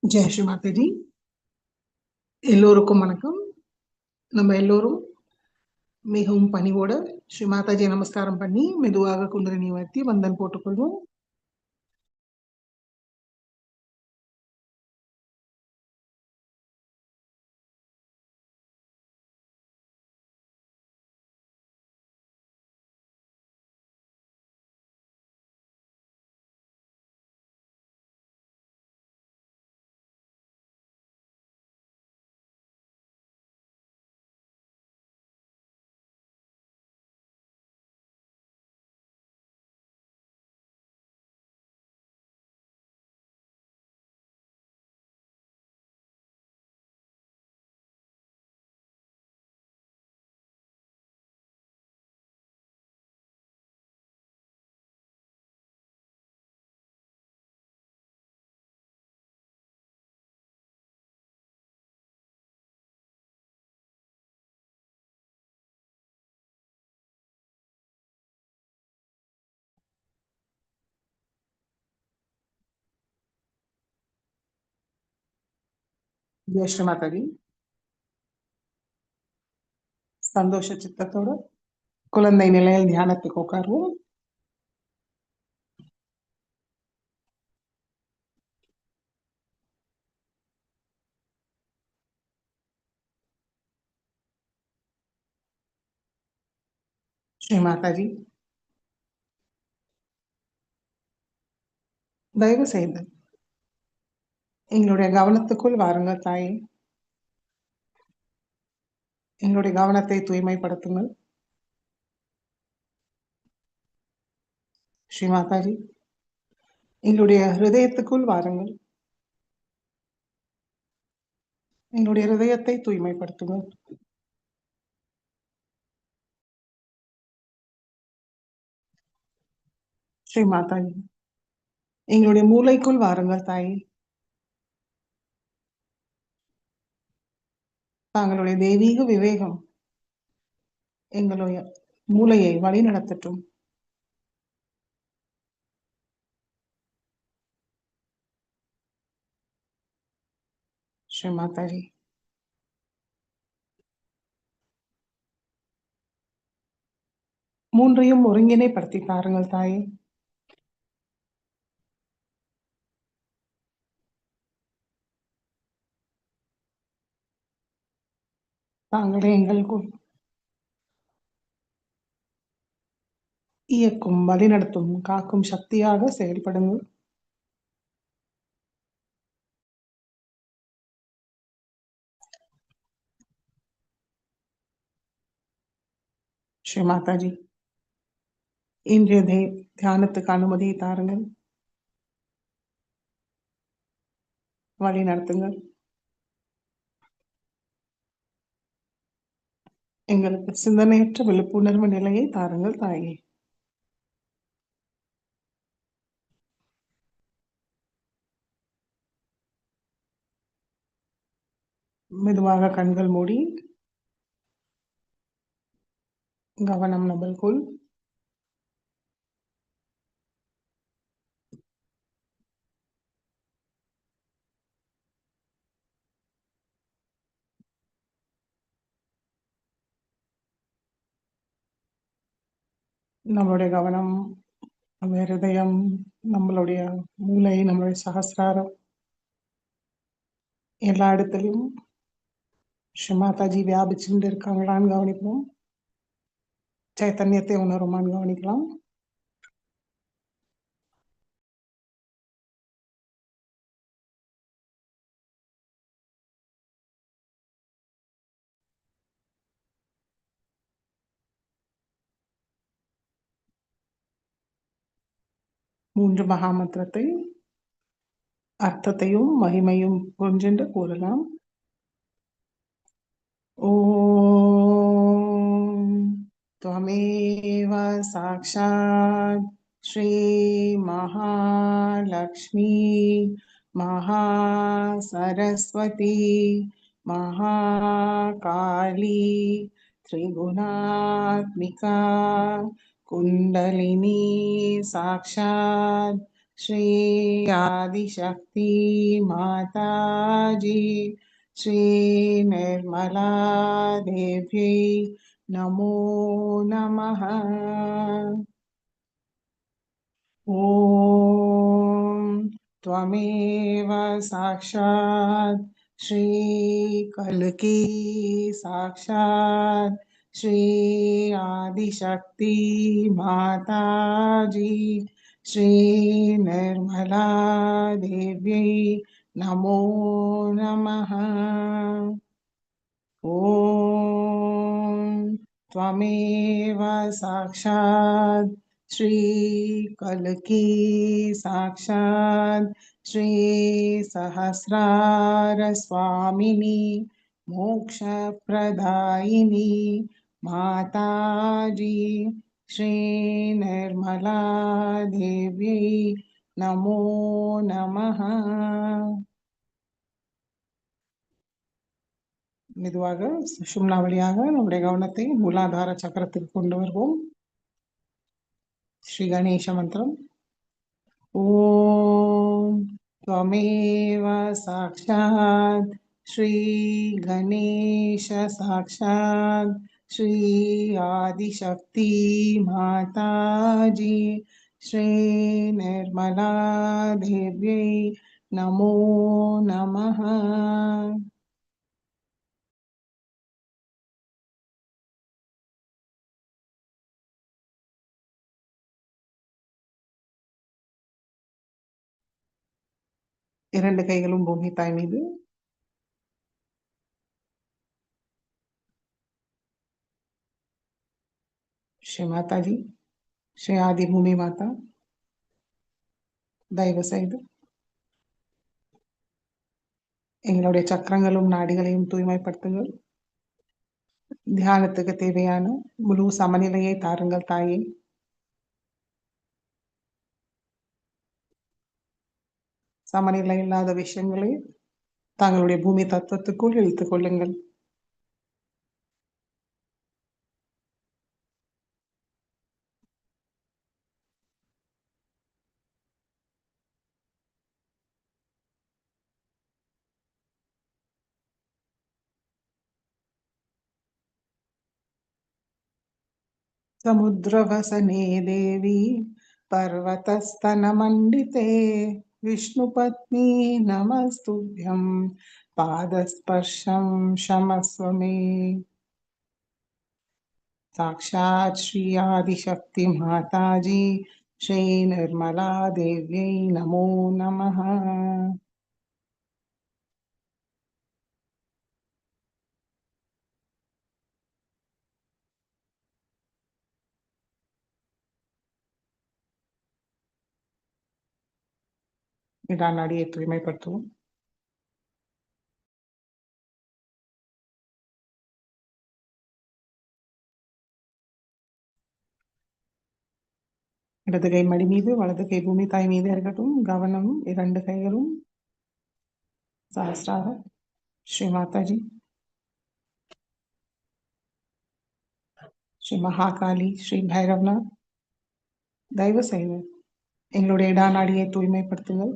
ஜெய் ஸ்ரீ மாதாஜி. எல்லோருக்கும் வணக்கம். நம்ம எல்லோரும் மிகவும் பணிவோட ஸ்ரீ மாதாஜியை நமஸ்காரம் பண்ணி மெதுவாக குண்டலினி உயர்த்தி வந்தன் போட்டுக்கொள்வோம். ஜெய் ஸ்ரீ மாதாஜி. சந்தோஷ சித்தத்தோட குழந்தை நிலையில் தியானத்துக்கு உட்காருவோம். ஸ்ரீ மாதாஜி, தயவு செய்து எங்களுடைய கவனத்துக்குள் வாருங்கள் தாயே. எங்களுடைய கவனத்தை தூய்மைப்படுத்துங்கள். ஸ்ரீ மாதாஜி, எங்களுடைய ஹிருதயத்துக்குள் வாருங்கள். எங்களுடைய ஹிருதயத்தை தூய்மைப்படுத்துங்கள். ஸ்ரீ மாதாஜி, எங்களுடைய மூளைக்குள் வாருங்கள் தாயே. தாங்களுடைய தெய்வீக விவேகம் எங்களுடைய மூளையை வழி நடத்தட்டும். ஸ்ரீ மாதாஜி, மூன்றையும் ஒருங்கிணைப்படுத்தி தாருங்கள் தாயே. தாங்களே எங்களுக்குள் இயக்கும், வழிநடத்தும், காக்கும் சக்தியாக செயல்படுங்கள். ஸ்ரீ மாதாஜி, இன்றைய தியானத்துக்கு அனுமதியை தாருங்கள். வழி நடத்துங்கள். எங்களுக்கு சிந்தனையற்ற விழிப்புணர்வு நிலையை தாருங்கள் தாயே. மெதுவாக கண்கள் மூடி கவனம் நம்மளுக்குள். நம்மளுடைய கவனம், நம்ம ஹிருதயம், நம்மளுடைய மூளை, நம்மளுடைய சகசிராரம் எல்லா இடத்துலையும் ஸ்ரீ மாதாஜி வியாபிச்சுட்டு இருக்காங்களான்னு கவனிப்போம். சைத்தன்யத்தை உணருமான்னு கவனிக்கலாம். மூன்று மகாமந்திரத்தை அர்த்தத்தையும் மகிமையும் புரிஞ்சுண்டு கூறலாம். ஓம் त्वमेव साक्षात् श्री महालक्ष्मी महासरस्वती महाकाली त्रिगुणात्मिका कुण्डलिनी साक्षात् श्री आदिशक्ति माताजी श्री निर्मला देव्यै नमो नमः। ॐ त्वमेव साक्षात् श्री कल्की साक्षात् श्री आदिशक्ति माताजी श्री निर्मला देव्यै नमो नमः। ॐ त्वमेव साक्षात् श्री कल्की साक्षात् श्री सहस्रार स्वामिनी मोक्षप्रदायिनी माताजी श्री निर्मला देव्यै नमो नमः। மெதுவாக சுஷும்னா வழியாக நம்முடைய கவனத்தை மூலாதார சக்கரத்திற்கு கொண்டு வருவோம். ஸ்ரீ கணேச மந்திரம். ஓம் त्वमेव साक्षात् श्री गणेश साक्षात् श्री आदिशक्ति माता जी श्री निर्मला देव्यै नमो नमः. இரண்டு கைகளும் பூமி தாய் மீது. ஸ்ரீ மாதாஜி, ஸ்ரீ ஆதி பூமி மாதா, தயவு செய்து எங்களுடைய சக்கரங்களும் நாடிகளையும் தூய்மைப்படுத்துங்கள். தியானத்துக்கு தேவையான முழு சமநிலையை தாருங்கள் தாயே. சமநிலை இல்லாத விஷயங்களை தங்களுடைய பூமி தத்துவத்துக்குள் இழுத்துக் கொள்ளுங்கள். समुद्रवसने देवी पर्वतस्तनमण्डिते विष्णुपत्नी नमस्तुभ्यं पादस्पर्शं क्षमस्व मे. साक्षात् श्री आदिशक्ति माताजी श्री निर्मला देव्यै नमो नमः. நாடியை தூய்மைப்படுத்துவோம். இடது கை மடி மீது, வலது கை பூமி தாய் மீது இருக்கட்டும். கவனம் இரண்டு கைகளும் சஹஸ்ரார. ஸ்ரீ மாதாஜி, ஸ்ரீ மகாகாளி, ஸ்ரீ பைரவ்நாத், தயவு செய்து எங்களுடைய நாடியை தூய்மைப்படுத்துங்கள்.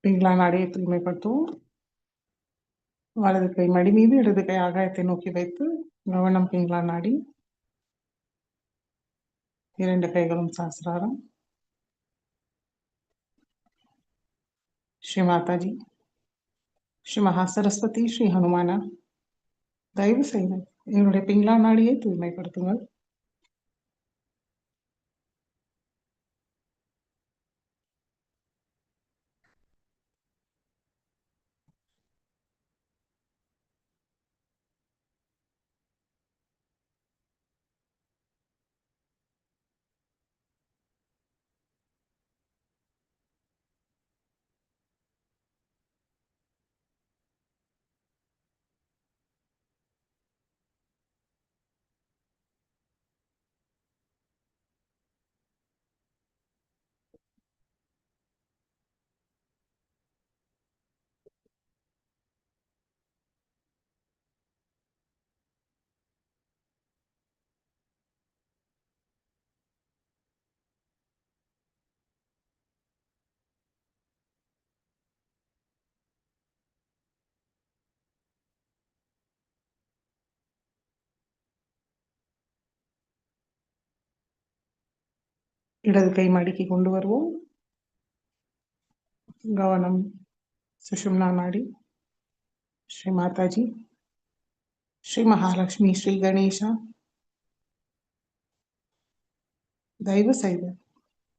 பிங்களா நாடியை தூய்மைப்படுத்துவோம். வலது கை மடி மீது, இடது கை ஆகாயத்தை நோக்கி வைத்து கவனம் பிங்களா நாடி. இரண்டு கைகளும் சஹஸ்ராரம். ஸ்ரீ மாதாஜி, ஸ்ரீ மகா சரஸ்வதி, ஸ்ரீ ஹனுமானா, தயவு செய்து எங்களுடைய பிங்களா நாடியை தூய்மைப்படுத்துங்கள். இடது கை மடிக்கு கொண்டு வருவோம். கவனம் சுஷும்னா நாடி. ஸ்ரீ மாதாஜி, ஸ்ரீ மகாலட்சுமி, ஸ்ரீ கணேசா, தயவு செய்து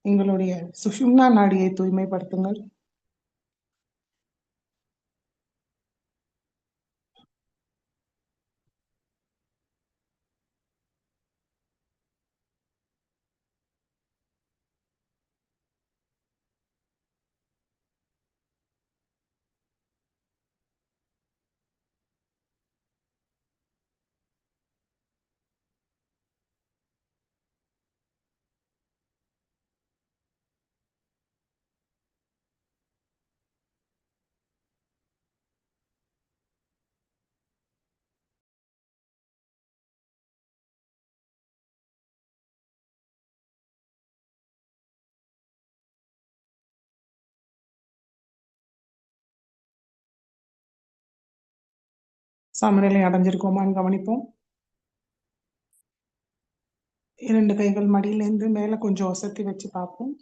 எங்களுடைய சுஷும்னா நாடியை தூய்மைப்படுத்துங்கள். சமநிலை அடைஞ்சிருக்கோமான்னு கவனிப்போம். 2 கைகள் மடியிலேருந்து மேல கொஞ்சம் ஒசத்தி வச்சு பார்ப்போம்.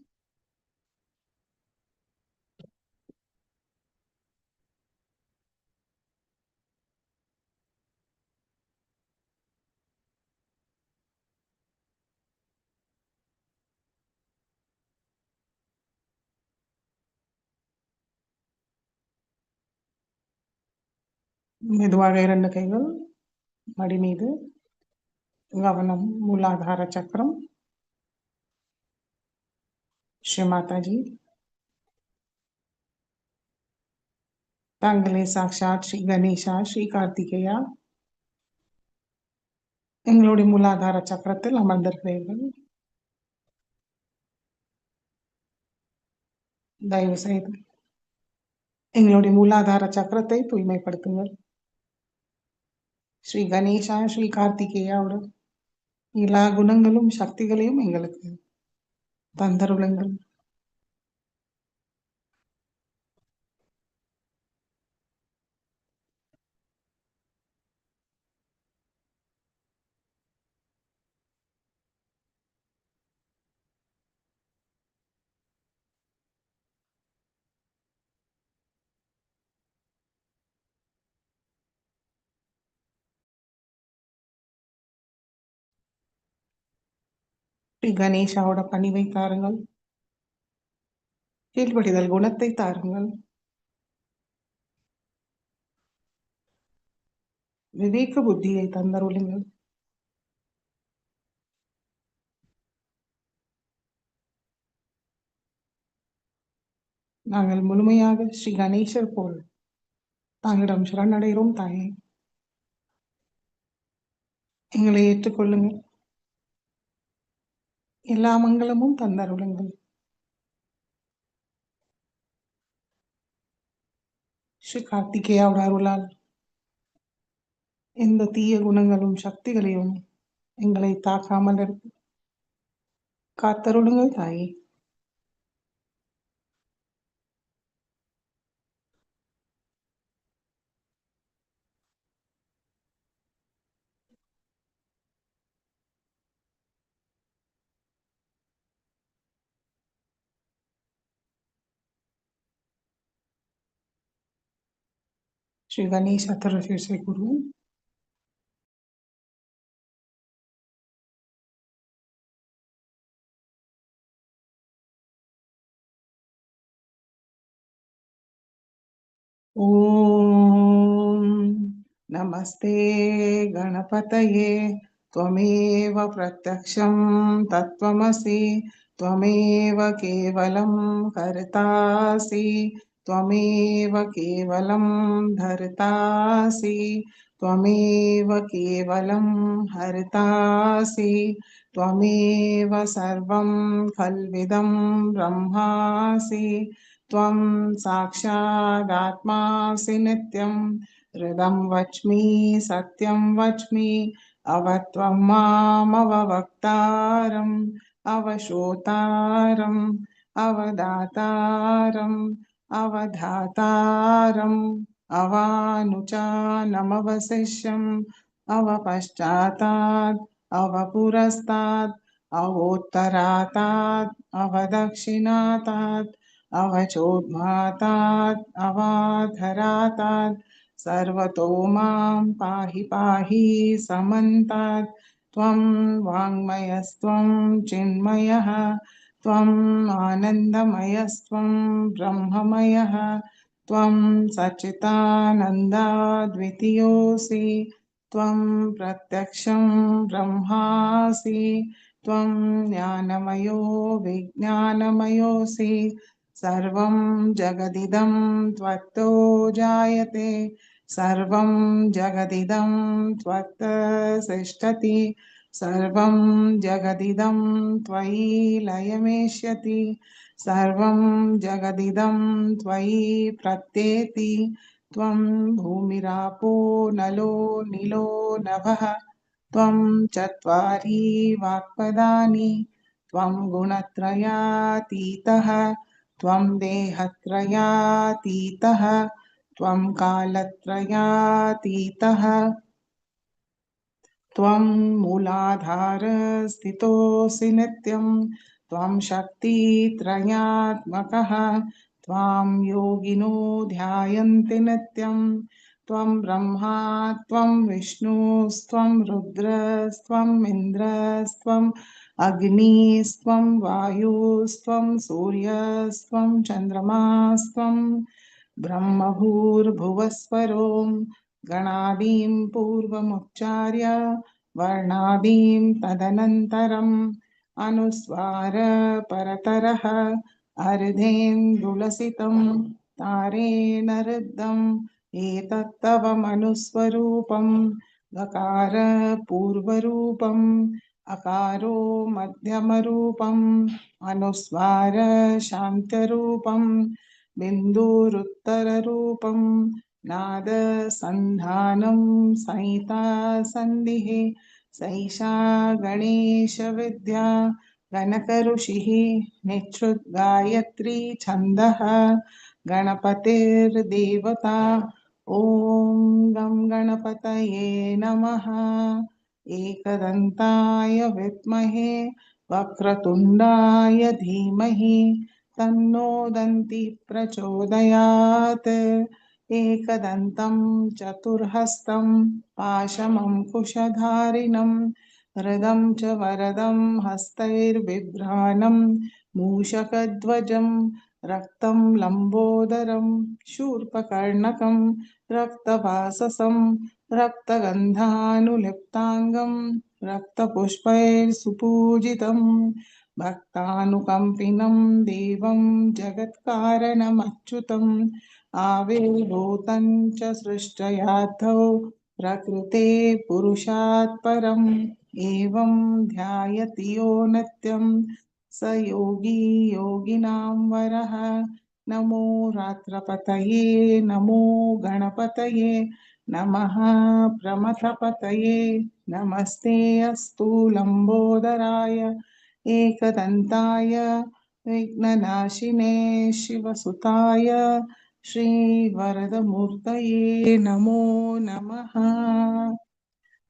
மெதுவாக 2 கைகள் மடி மீது. கவனம் மூலாதார சக்கரம். ஸ்ரீ மாதாஜி, தாங்களே சாக்ஷாத் ஸ்ரீ கணேசா, ஸ்ரீ கார்த்திகேயா எங்களுடைய மூலாதார சக்கரத்தில் அமர்ந்திருக்கிறீர்கள். தயவு செய்து எங்களுடைய மூலாதார சக்கரத்தை தூய்மைப்படுத்துங்கள். ஸ்ரீ கணேசா, ஸ்ரீ கார்த்திகேயாவோட எல்லா குணங்களும் சக்திகளையும் எங்களுக்கு தந்தருளுங்கள். ஸ்ரீ கணேசாவோட பணிவை தாருங்கள். கீழ்ப்படிதல் குணத்தை தாருங்கள். விவேக புத்தியை தந்தருளுங்கள். நாங்கள் முழுமையாக ஸ்ரீ கணேசர் போல் தாங்களிடம் சரணடைகிறோம் தாயே. எங்களை ஏற்றுக்கொள்ளுங்கள். எல்லா மங்களமும் தந்தருளுங்கள். ஸ்ரீ கார்த்திகேயாவோட அருளால் எந்த தீய குணங்களும் சக்திகளையும் எங்களை தாக்காமல் காத்தருளுங்கள் தாயே. श्री गणेश तरफ फिर से गुरु। ओम नमस्ते गणपतये त्वमेव प्रत्यक्षं तत्त्वमसि त्वमेव केवलं कर्तासि त्वमेव केवलं धर्तासि त्वमेव केवलं हर्तासि त्वमेव सर्वं खल्विदं ब्रह्मासि त्वं साक्षादात्मासि नित्यं हृदं वच्मि सत्यं वच्मि अवत्वं मामवक्तारम् अवशोतारम् अवदातारम् अवधातारम् अवानुचानमवशिष्यम् अवपश्चातात् अवपुरस्तात् अवोत्तरातात् अवदक्षिणातात् अवचोद्धातात् अवाधरातात् सर्वतो मां पाहि पाहि समन्तात् त्वं वाङ्मयस्त्वं चिन्मयः त्वम् आनन्दमयस्त्वं ब्रह्ममयः त्वं सच्चिदानन्दाद्वितीयोऽसि त्वं प्रत्यक्षं ब्रह्मासि त्वं ज्ञानमयो विज्ञानमयोऽसि सर्वं जगदिदं त्वत्तो जायते सर्वं जगदिदं त्वत्तिष्ठति सर्वं जगदिदं त्वयि लयमेष्यति सर्वं जगदिदं त्वयि प्रत्येति त्वं भूमिरापो नलो नीलो नभः त्वं चत्वारि वाक्पदानि त्वं गुणत्रयातीतः त्वं देहत्रयातीतः त्वं कालत्रयातीतः त्वं मूलाधारस्थितोऽसि नित्यं त्वं शक्तित्रयात्मकः त्वां योगिनो ध्यायन्ति नित्यं त्वं ब्रह्मा त्वं विष्णुस्त्वं रुद्रस्त्वम् इन्द्रस्त्वम् अग्निस्त्वं वायुस्त्वं सूर्यस्त्वं चन्द्रमास्त्वं ब्रह्मभूर्भुवस्वरो गणादीं पूर्वमुच्चार्य वर्णादीं तदनन्तरम् अनुस्वार परतरः अर्धेन्दुलसितं तारेण रुद्धम् एतत्तव मनुस्वरूपं गकार पूर्वरूपम् अकारो मध्यमरूपम् अनुस्वार शान्तरूपम् बिन्दुरुत्तररूपम् नादसन्धानं संहिता सन्धिः सैषा गणेशविद्या गणकऋषिः निच्छ्रुतगायत्री छन्दः गणपतिर्देवता ॐ गं गणपतये नमः एकदन्ताय विद्महे वक्रतुण्डाय धीमहि तन्नो दन्ति प्रचोदयात् एकदन्तं चतुर्हस्तं पाशमङ्कुशधारिणं हृदं च वरदं हस्तैर्बिभ्राणं मूषकध्वजं रक्तं लम्बोदरं शूर्पकर्णकं रक्तवाससं रक्तगन्धानुलिप्ताङ्गं रक्तपुष्पैर्सुपूजितं भक्तानुकम्पिनं देवं जगत्कारणमच्युतम् आविर्भूतं च सृष्ट्यार्थौ प्रकृते पुरुषात् परम् एवं ध्यायति यो नित्यं स योगी योगिनां वरः नमो रात्रपतये नमो गणपतये नमः प्रमथपतये नमस्ते अस्तु लम्बोदराय एकदन्ताय विघ्ननाशिने शिवसुताय श्रीवरदमूर्तये नमो नमः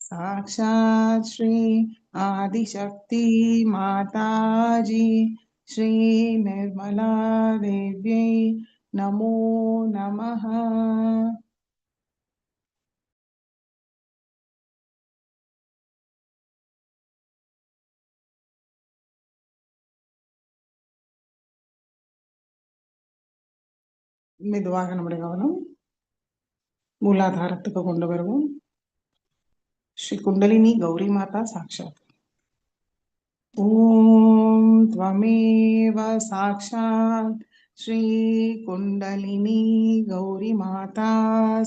साक्षात् श्री आदिशक्ति माताजी श्री निर्मला देव्यै नमो नमः மெதுவாக நம்முடைய கவனம் மூலாதாரத்துக்கு கொண்டு வருவோம் श्री कुंडलिनी गौरी माता साक्षात् ॐ त्वमेव साक्षात् श्री कुंडलिनी गौरी माता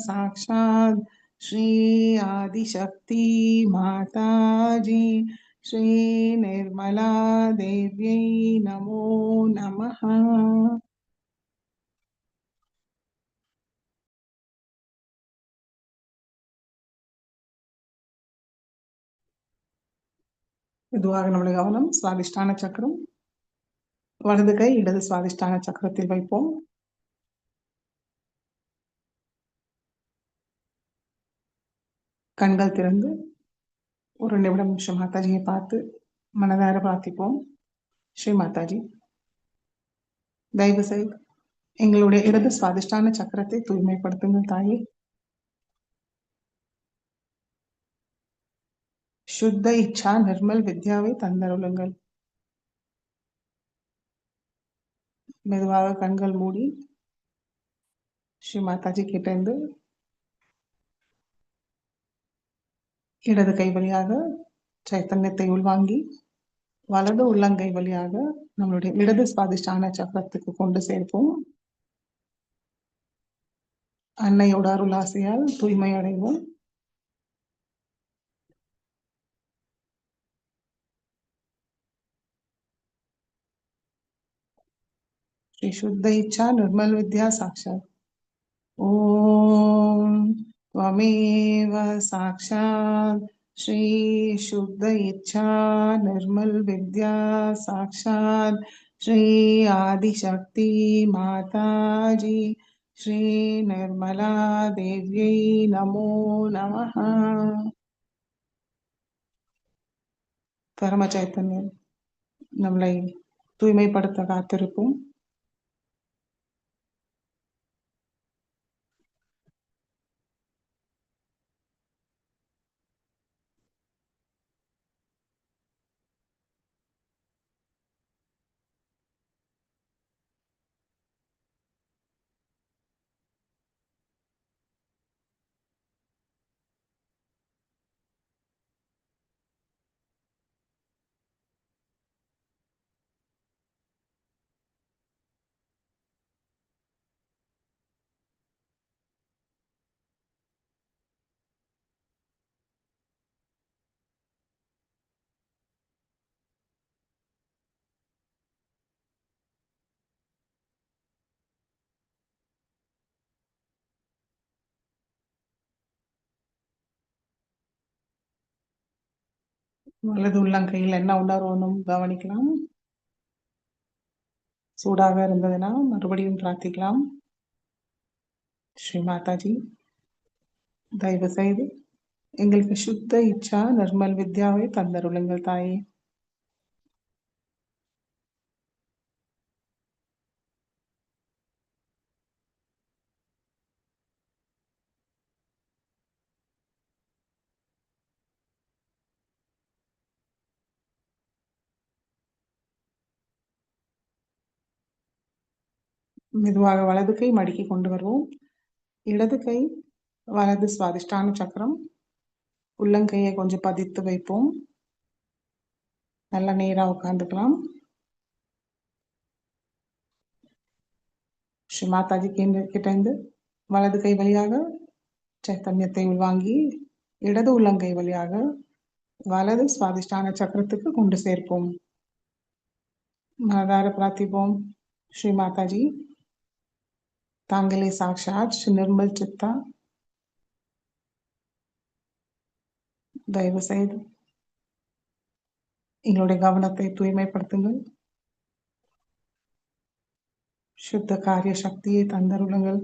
साक्षात् श्री आदिशक्ति माताजी श्री निर्मला देव्यै नमो नमः மெதுவாக நம்முடைய கவனம் சுவாதிஷ்டான சக்கரம் வலது கை இடது சுவாதிஷ்டான சக்கரத்தில் வைப்போம் கண்கள் திறந்து ஒரு நிமிடம் மாதாஜியை பார்த்து மனதார பிரார்த்திப்போம். ஸ்ரீ மாதாஜி, தயவு செய்து எங்களுடைய இடது சுவாதிஷ்டான சக்கரத்தை தூய்மைப்படுத்துங்கள் தாயே. சுத்த இச்சா நிர்மல் வித்யாவை தந்தருளுங்கள். மெதுவாக கண்கள் மூடி ஸ்ரீ மாதாஜி கிட்ட இருந்து இடது கை வழியாக சைத்தன்யத்தை உள்வாங்கி வலது உள்ளங்கை வழியாக நம்மளுடைய இடது சுவாதிஷ்டான சக்கரத்துக்கு கொண்டு சேர்ப்போம். அன்னையோட அருளாசையால் தூய்மை அடைவோம். ஸ்ரீ சுத்த இச்சா நிர்மல் வித்யா சாட்சாத். ஓம் त्वमेव साक्षात् श्री शुद्ध इच्छा निर्मल विद्या साक्षात् श्री आदिशक्ति माता जी श्री निर्मला देव्यै नमो नमः. பரம சைத்தன்யம் நம்மளை தூய்மைப்படுத்த காத்திருப்போம். வலது உள்ளங்கையில் என்ன உணர்வோனும் கவனிக்கலாம். சூடாக இருந்ததுன்னா மறுபடியும் பிரார்த்திக்கலாம். ஸ்ரீ மாதாஜி, தயவு செய்து எங்களுக்கு சுத்த இச்சா நிர்மல் வித்யாவை தந்தருளுங்கள் தாயே. மெதுவாக வலது கை மடக்கி கொண்டு வருவோம். இடது கை வலது சுவாதிஷ்டான சக்கரம், உள்ளங்கையை கொஞ்சம் பதித்து வைப்போம். நல்லா நேரா உட்காந்துக்கலாம். ஸ்ரீ மாதாஜி கிட்ட இருந்து வலது கை வழியாக சைத்தன்யத்தை உள்வாங்கி இடது உள்ளங்கை வழியாக வலது சுவாதிஷ்டான சக்கரத்துக்கு கொண்டு சேர்ப்போம். மனதார பிரார்த்திப்போம். ஸ்ரீ மாதாஜி, தாங்களே சாக்ஷாத் ஸ்ரீ நிர்மல் சித்தா, தயவு செய்து எங்களுடைய கவனத்தை தூய்மைப்படுத்துங்கள். சுத்த காரிய சக்தியை தந்தருளுங்கள்.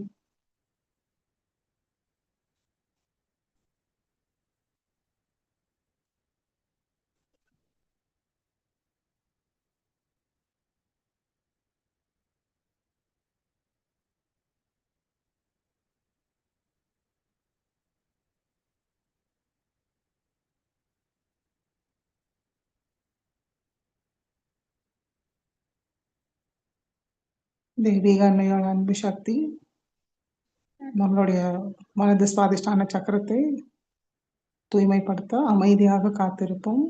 தெய்வீக அன்னையோட அன்பு சக்தி நம்மளுடைய மனது சுவாதிஷ்டான சக்கரத்தை தூய்மைப்படுத்த அமைதியாக காத்திருப்போம்.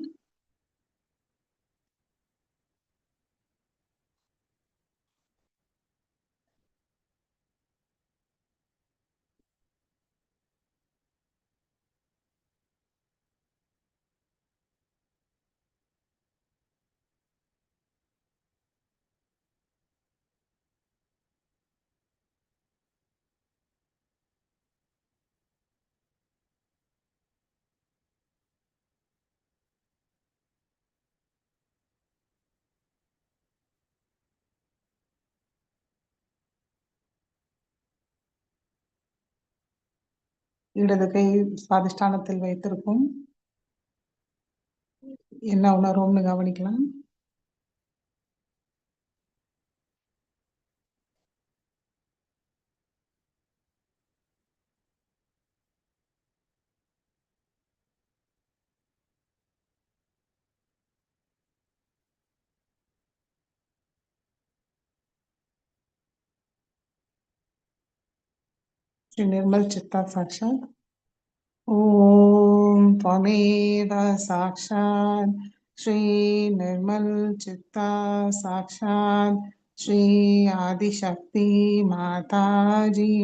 இடது கை சுவாதிஷ்டானத்தில் வைத்திருப்போம். என்ன உணர்வோம்னு கவனிக்கலாம். ஸ்ரீ நிர்மல் சித்தா சாட்சாத். ஓம் त्वमेव साक्षात् श्री निर्मल चित्ता साक्षात् श्री आदिशक्ति माताजी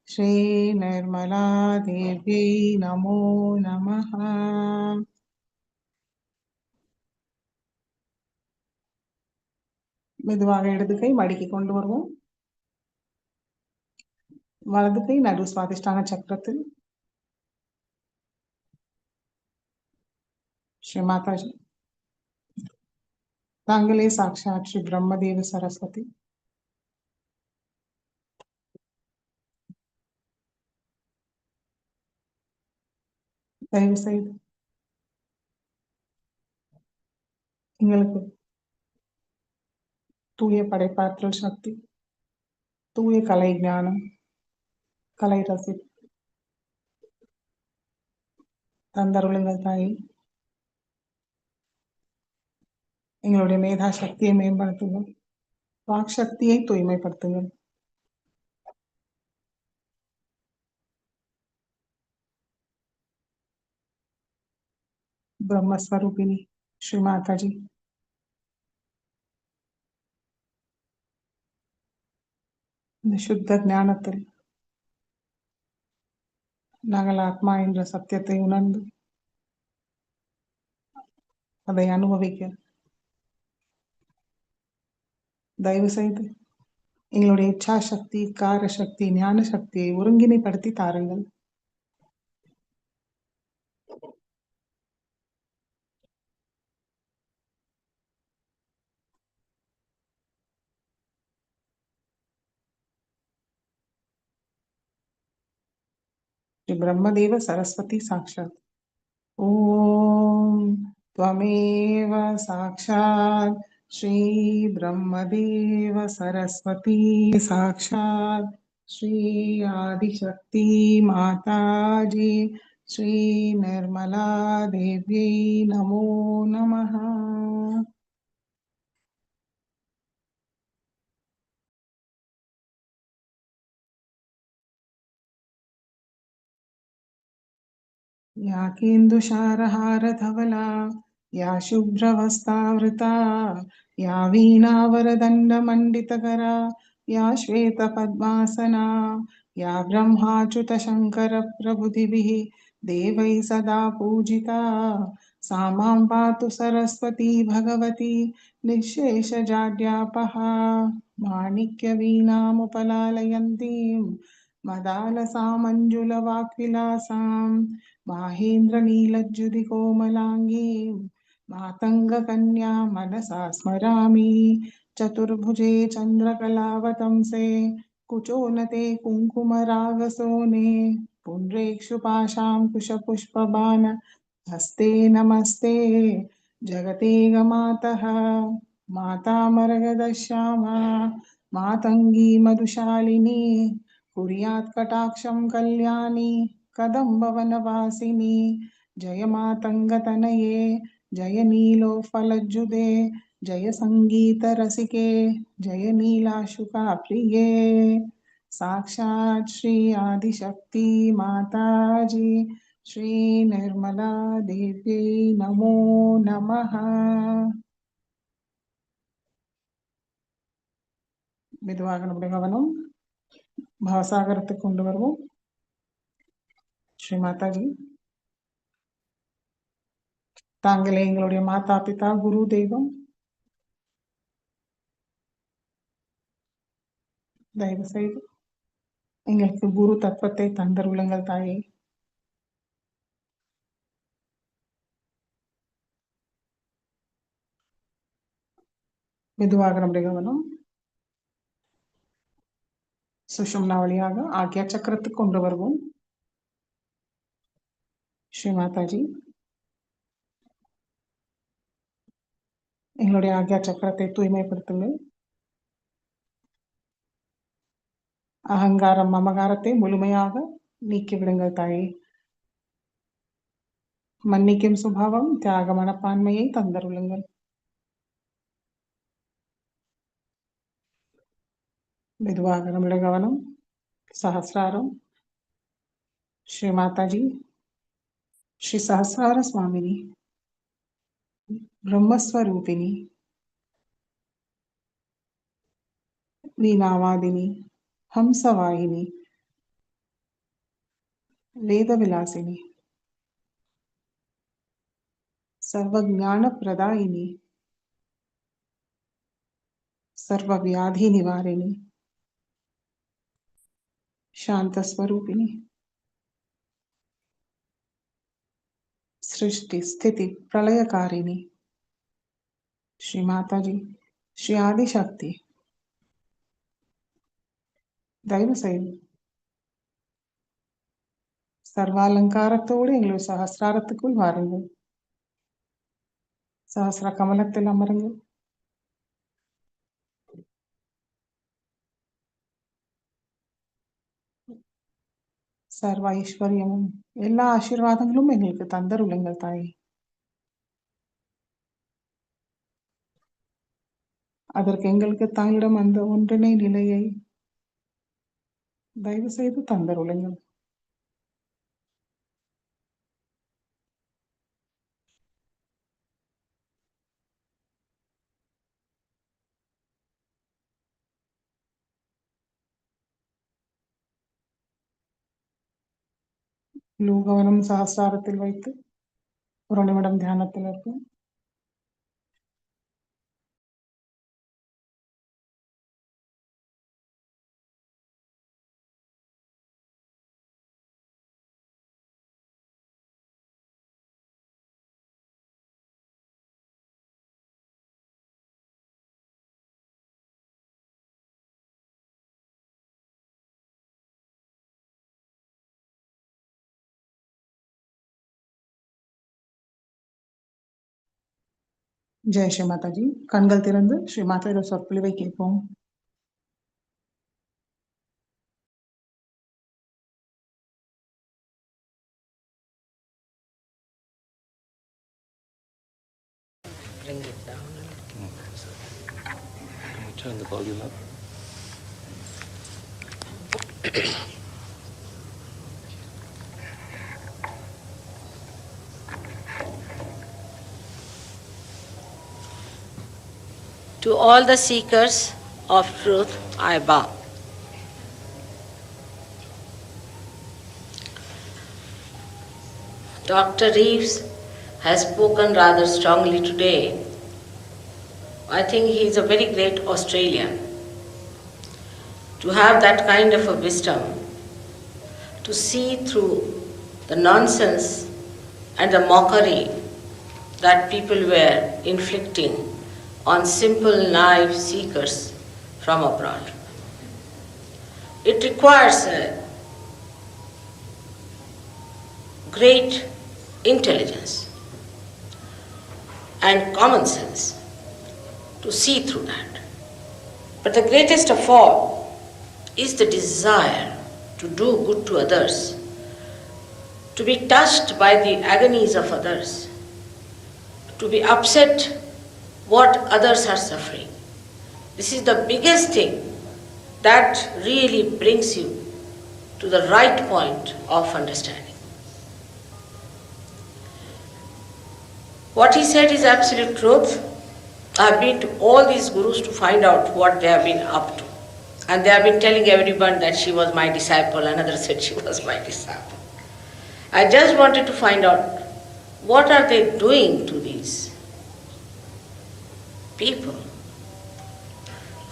श्री निर्मला देव्यै नमो नमः. மெதுவாக இடது கை மடிக்கி கொண்டு வருவோம். வலது கை நடு சுவாதிஷ்டான சக்கரத்தில். ஸ்ரீ மாதாஜி, தாங்களே சாட்சாத் ஸ்ரீ பிரம்மதேவ சரஸ்வதி. தயவு செய்து எங்களுக்கு தூய படைப்பாற்றல் சக்தி, தூய கலை ஞானம், கலை ரசி தந்தருளுங்கள் தாயை. எங்களுடைய மேதா சக்தியை மேம்படுத்துங்கள். வாக் சக்தியை தூய்மைப்படுத்துங்கள். பிரம்மஸ்வரூபிணி ஸ்ரீ மாதாஜி, இந்த சுத்த ஞானத்தில் நாங்கள் ஆத்மா என்ற சத்தியத்தை உணர்ந்து அதை அனுபவிக்க தயவு செய்து எங்களுடைய இச்சா சக்தி, கார சக்தி, ஞான சக்தியை ஒருங்கிணைப்படுத்தி தாருங்கள். ஸ்ரீ பிரம்மதேவ சரஸ்வதி சாட்சாத். ஓம் त्वमेव साक्षात् श्री ब्रह्मदेव सरस्वती साक्षात् श्री आदिशक्ति माताजी श्री निर्मला देव्यै नमो नमः. या केन्दुशारहारधवला या शुभ्रवस्त्रावृता या वीणावरदण्डमण्डितकरा या श्वेतपद्मासना या ब्रह्माच्युतशङ्करप्रभृतिभिः देवैः सदा पूजिता सा मां पातु सरस्वती भगवती निःशेषजाड्यापहा. माणिक्यवीणामुपलालयन्तीं मदालसामञ्जुलवाक्विलासाम् माहेन्द्रनीलज्जुतिकोमलाङ्गीं मातङ्गकन्या मनसा स्मरामि. चतुर्भुजे चन्द्रकलावतंसे कुचोन्नते कुङ्कुमरागसोने पुण्ड्रेक्षुपाशां कुशपुष्पबाण हस्ते नमस्ते जगतेगमातः. माता मरगदश्यामा मातङ्गी मधुशालिनी कुर्यात् कटाक्षं कल्याणी कदम्बवनवासिनी. जय मातङ्गतनये जय नीलोत्फलज्जुते जय सङ्गीतरसिके जय नीलाशुकाप्रिये. साक्षात् श्री आदिशक्ति माताजी श्री निर्मला देव्यै नमो नमः. மெதுவாக நம்முடைய கவனம் பவசாகரத்துக்கு கொண்டு வருவோம். ஸ்ரீ மாதாஜி, தாங்களே எங்களுடைய மாதா பிதா குரு தெய்வம். தயவு செய்து எங்களுக்கு குரு தத்துவத்தை தந்தருளுங்கள் தாயே. மெதுவாக நம்முடைய கவனம் சுஷும்னா வழியாக ஆக்யா சக்கரத்துக்கு கொண்டு வருவோம். ஸ்ரீ மாதாஜி, எங்களுடைய ஆக்யா சக்கரத்தை தூய்மைப்படுத்துங்கள். அகங்காரம் மமகாரத்தை முழுமையாக நீக்கிவிடுங்கள் தாயே. மன்னிக்கும் சுபாவம் தியாக மனப்பான்மையை தந்தருளுங்கள். மெதுவாக நம்முடைய கவனம் சஹசிராரம். ஸ்ரீ மாதாஜி, ஸ்ரீ சஹசிரார சுவாமினி, பிரம்மஸ்வரூபிணி, வீணாவாதினி, ஹம்சவாயினி, வேதவிலாசினி, सर्वज्ञान प्रदायिनी, सर्वव्याधि निवारिणी, शांत स्वरूपिणी, सृष्टि स्थिति प्रलयकारिणी, श्री माताजी, श्री आदिशक्ति, दैव செய்து சர்வாலங்காரத்தோடு எங்களுடைய சஹசிராரத்துக்குள் வாருங்கள். சஹசிர கமலத்தில் அமருங்கள். சர்வ ஐஸ்வர்யமும் எல்லா ஆசீர்வாதங்களும் எங்களுக்கு தந்தருளுங்கள் தாய். அதற்கு எங்களுக்கு தாயிடம் அந்த ஒன்றினை நிலையை தயவு செய்து தந்தருளுங்கள். கவனம் சஹசிராரத்தில் வைத்து ஒரு நிமிடம் தியானத்தில் இருக்கும். ஜெய் ஸ்ரீ மாதாஜி. கண்கள் திறந்து ஸ்ரீ மாதாவோட சொற்பொழிவை கேட்போம். Bring it down. Turn the volume up. To all the seekers of truth, I bow. Dr. Reeves has spoken rather strongly today. I think he is a very great Australian. To have that kind of a wisdom, to see through the nonsense and the mockery that people were inflicting on simple, naive seekers from abroad. It requires a great intelligence and common sense to see through that. But the greatest of all is the desire to do good to others, to be touched by the agonies of others, to be upset what others are suffering. This is the biggest thing that really brings you to the right point of understanding. What he said is absolute truth. I have been to all these gurus to find out what they have been up to. And they have been telling everyone that she was my disciple, another said she was my disciple. I just wanted to find out what are they doing to these people?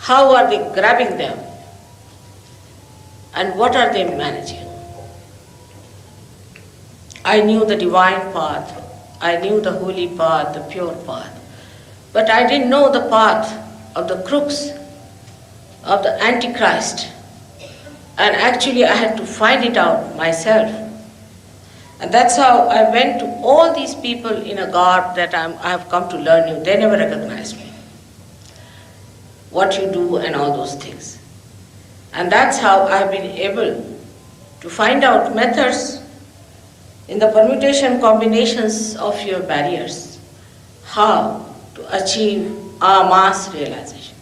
How are they grabbing them? And what are they managing? I knew the divine path, I knew the holy path, the pure path, but I didn't know the path of the crooks, of the Antichrist. And actually I had to find it out myself. And that's how I went to all these people in a garb that I have come to learn you. They never recognized me. what you do and all those things. And that's how I've been able to find out methods in the permutation combinations of your barriers, how to achieve a mass realization.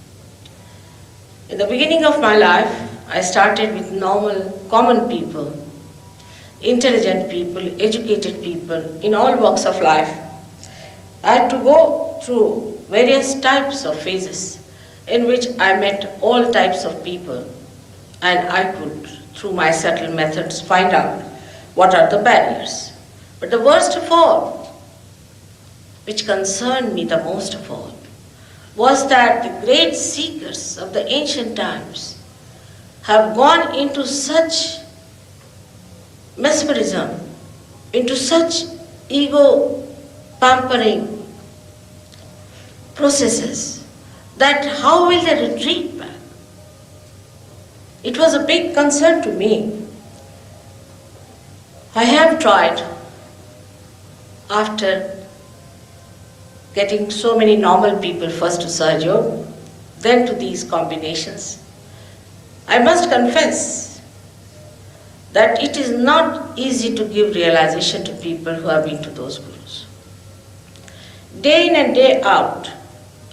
In the beginning of my life, I started with normal, common people, intelligent people, educated people in all walks of life. I had to go through various types of phases in which I met all types of people, and I could, through my subtle methods, find out what are the barriers. But the worst of all, which concerned me the most of all, was that the great seekers of the ancient times have gone into such mesmerism, into such ego pampering processes, that how will they retreat back? It was a big concern to me. I have tried, after getting so many normal people first to Sahaja, then to these combinations, I must confess that it is not easy to give realization to people who have been to those gurus. Day in and day out,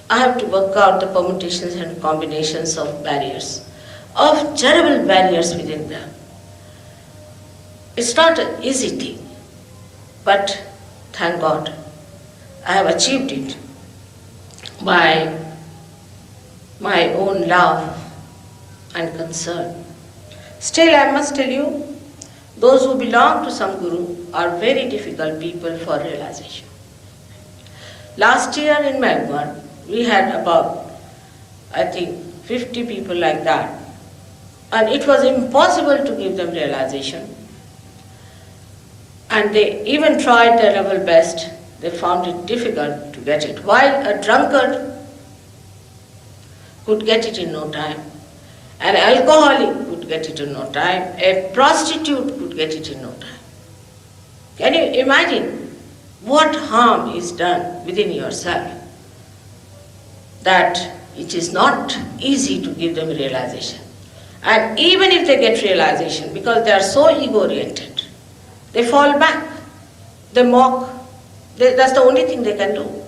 I have to work out the permutations and combinations of barriers, of terrible barriers within them. It's not an easy thing, but thank God, I have achieved it by my own love and concern. Still, I must tell you, those who belong to some guru are very difficult people for realization. Last year in Melbourne, we had about, I think, 50 people like that. And it was impossible to give them realization. And they even tried their level best. They found it difficult to get it. While a drunkard could get it in no time, an alcoholic could get it in no time, a prostitute could get it in no time. Can you imagine what harm is done within yourself? That it is not easy to give them realization. And even if they get realization, because they are so ego-oriented, they fall back, they mock. That's the only thing they can do.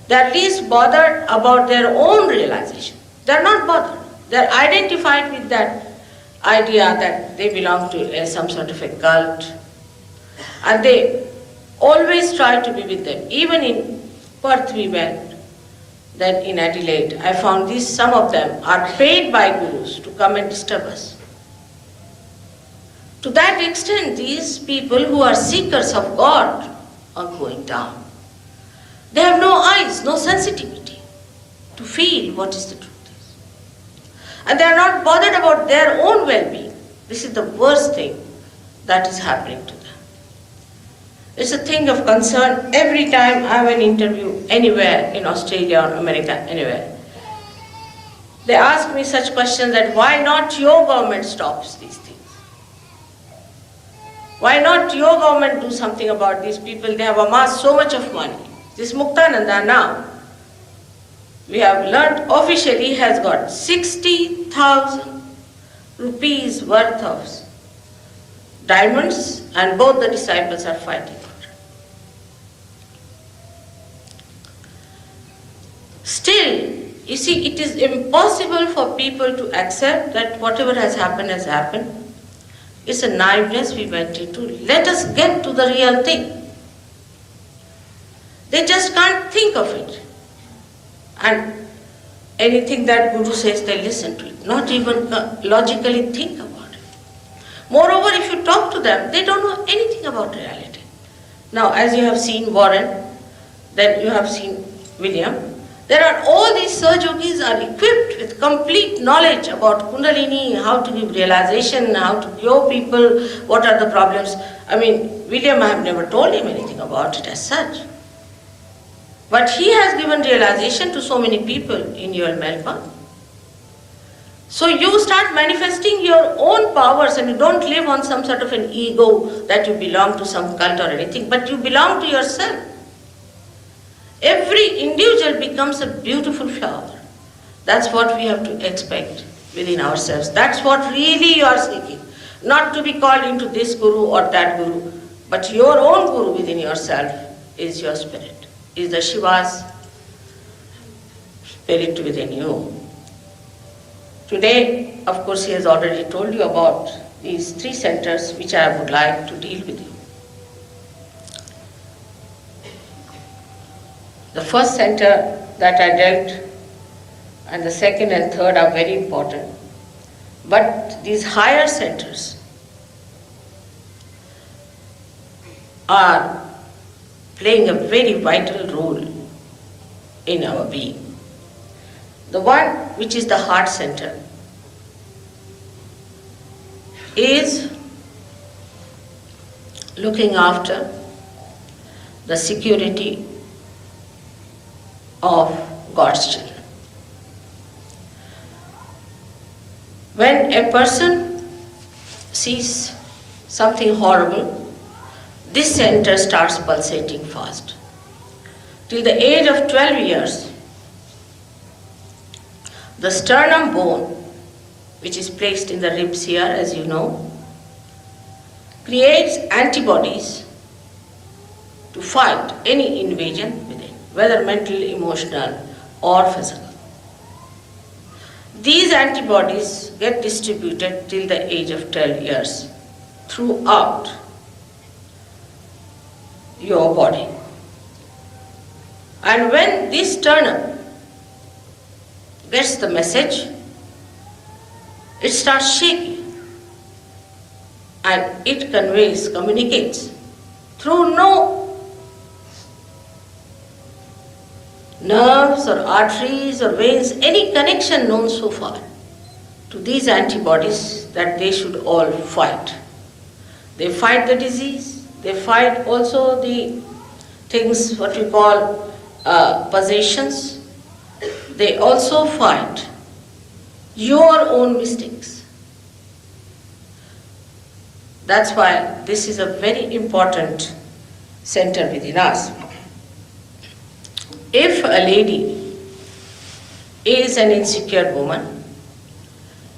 They are at least bothered about their own realization. They are not bothered. They are identified with that idea that they belong to some sort of a cult. And they always try to be with them. Even in Perth we went, then in Adelaide, I found some of them are paid by gurus to come and disturb us. To that extent, these people who are seekers of God are going down. They have no eyes, no sensitivity to feel what is the truth is. And they are not bothered about their own well-being. This is the worst thing that is happening to them. It's a thing of concern every time I have an interview anywhere in Australia or America, anywhere. They ask me such questions that why not your government stops these things? Why not your government do something about these people? They have amassed so much of money. This Muktananda now, we have learnt officially, has got 60,000 rupees worth of diamonds, and both the disciples are fighting for it. Still, you see, it is impossible for people to accept that whatever has happened has happened. It's a naiveness we went into. Let us get to the real thing. They just can't think of it. And anything that Guru says, they listen to it, not even logically think about it. Moreover, if you talk to them, they don't know anything about reality. Now, as you have seen Warren, then you have seen William, there are all these Sahaja yogis are equipped with complete knowledge about Kundalini, how to give realization, how to cure people, what are the problems. I mean, William, I have never told him anything about it as such. But he has given realization to so many people in your Melbourne. So you start manifesting your own powers, and you don't live on some sort of an ego that you belong to some cult or anything, but you belong to yourself. Every individual becomes a beautiful flower. That's what we have to expect within ourselves. That's what really you are seeking. Not to be called into this guru or that guru, but your own guru within yourself is your spirit, is the Shiva's spirit within you. Today, of course, he has already told you about these 3 centers which I would like to deal with you. The first center that I dealt and the second and third are very important. But these higher centers are playing a very vital role in our being. The one which is the heart center is looking after the security of God's children. When a person sees something horrible, this center starts pulsating fast. Till the age of 12 years, the sternum bone, which is placed in the ribs here, as you know, creates antibodies to fight any invasion within, whether mental, emotional, or physical. These antibodies get distributed till the age of 12 years throughout your body. And when this sternum gets the message, it starts shaking and it communicates through no nerves or arteries or veins, any connection known so far to these antibodies that they should all fight. They fight the disease, they fight also the things what we call possessions. They also fight your own mistakes. That's why this is a very important center within us. If a lady is an insecure woman,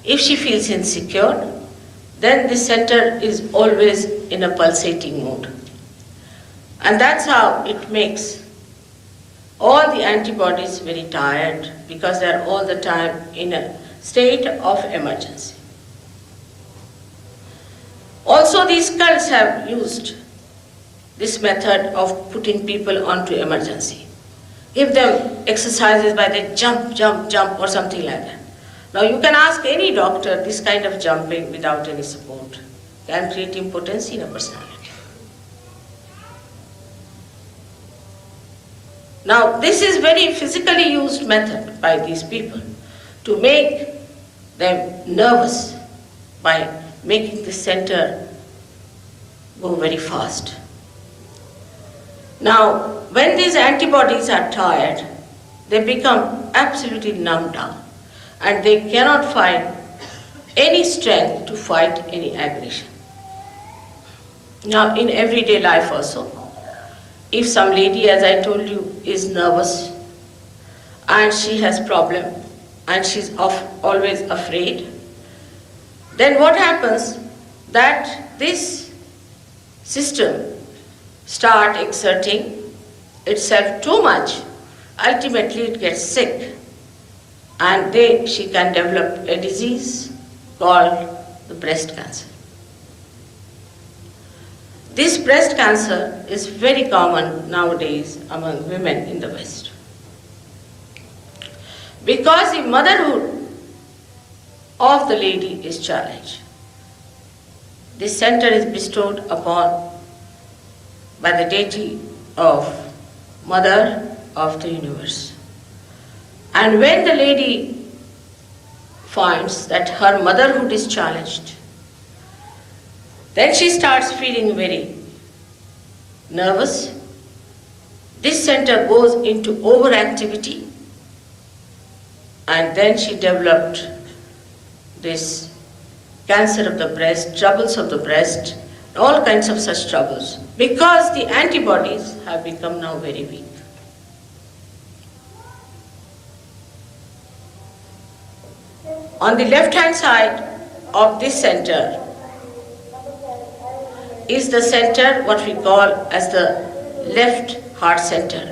if she feels insecure, then this center is always in a pulsating mood. And that's how it makes all the antibodies very tired, because they are all the time in a state of emergency. Also, these cults have used this method of putting people onto emergency. Give them exercises by they jump, jump, jump or something like that. Now you can ask any doctor, this kind of jumping without any support can create impotency in a personality. Now this is very physically used method by these people to make them nervous by making the center go very fast. Now, when these antibodies are tired, they become absolutely numbed down and they cannot find any strength to fight any aggression. Now, in everyday life also, if some lady, as I told you, is nervous and she has problem and she's always afraid, then what happens that this system start exerting itself too much, ultimately it gets sick and then she can develop a disease called the breast cancer. This breast cancer is very common nowadays among women in the West. Because the motherhood of the lady is challenged. This center is bestowed upon by the deity of Mother of the Universe. And when the lady finds that her motherhood is challenged, then she starts feeling very nervous. This center goes into overactivity and then she developed this cancer of the breast, troubles of the breast, all kinds of such troubles, because the antibodies have become now very weak. On the left hand side of this center is the center what we call as the left heart center.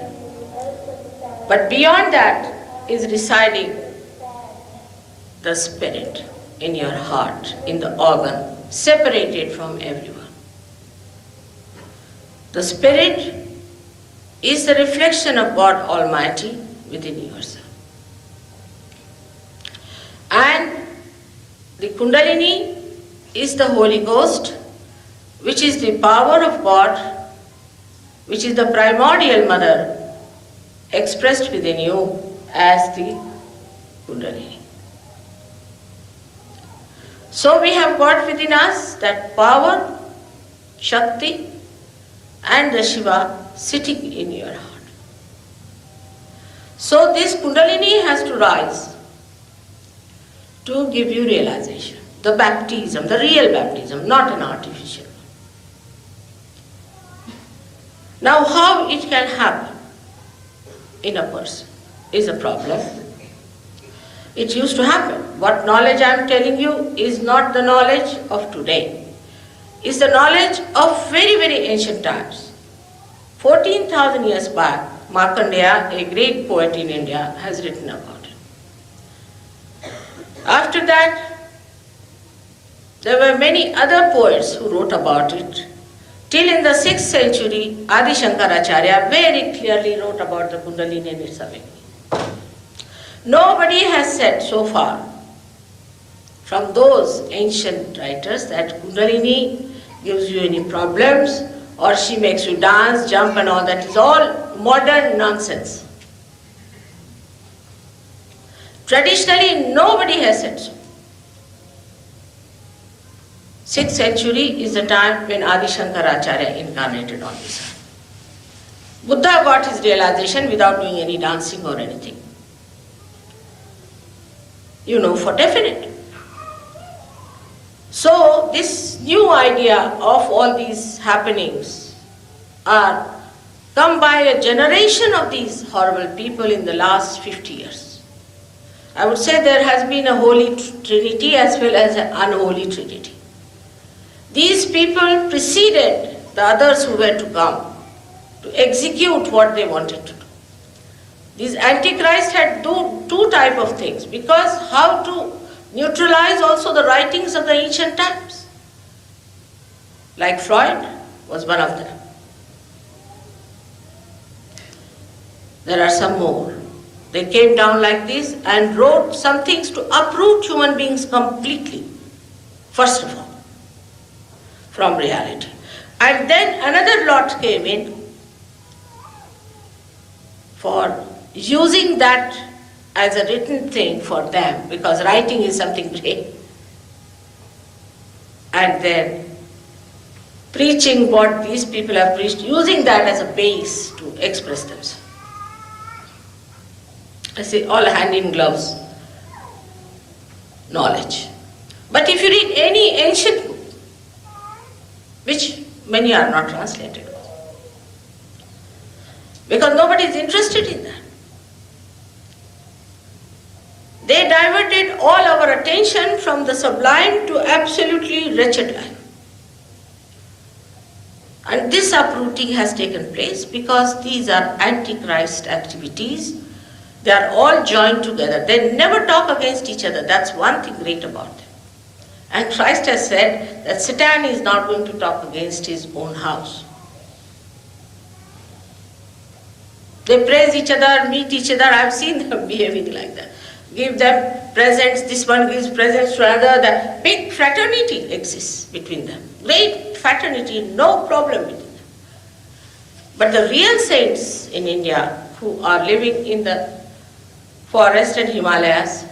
But beyond that is residing the spirit in your heart, in the organ, separated from everyone. The spirit is the reflection of God Almighty within yourself. And the Kundalini is the Holy Ghost, which is the power of God, which is the primordial mother expressed within you as the Kundalini. So we have got within us that power, Shakti, and the Shiva sitting in your heart. So this Kundalini has to rise to give you realization. The baptism, the real baptism, not an artificial one. Now how it can happen in a person is a problem. It used to happen. What knowledge I am telling you is not the knowledge of today. It's the knowledge of very, very ancient times. 14,000 years back, Markandeya, a great poet in India, has written about it. After that, there were many other poets who wrote about it. Till in the 6th century, Adi Shankaracharya very clearly wrote about the Kundalini and its awakening. Nobody has said so far from those ancient writers that Kundalini gives you any problems or she makes you dance, jump and all that. Is all modern nonsense. Traditionally, nobody has said so. 6th century is the time when Adi Shankaracharya incarnated on this earth. Buddha got his realization without doing any dancing or anything. You know for definite. So this new idea of all these happenings are come by a generation of these horrible people in the last 50 years. I would say there has been a holy trinity as well as an unholy trinity. These people preceded the others who were to come to execute what they wanted to do. These antichrists had two types of things, because how to neutralize also the writings of the ancient times. Like Freud was one of them. There are some more. They came down like this and wrote some things to uproot human beings completely, first of all, from reality. And then another lot came in for using that as a written thing for them, because writing is something great. And then preaching what these people have preached, using that as a base to express themselves. I say all hand in gloves knowledge. But if you read any ancient book, which many are not translated, because nobody is interested in that. They diverted all our attention from the sublime to absolutely wretched life. And this uprooting has taken place because these are antichrist activities. They are all joined together. They never talk against each other. That's one thing great about them. And Christ has said that Satan is not going to talk against his own house. They praise each other, meet each other. I've seen them behaving like that. Give them presents, this one gives presents to another. The big fraternity exists between them. Great fraternity, no problem between them. But the real saints in India who are living in the forest and Himalayas,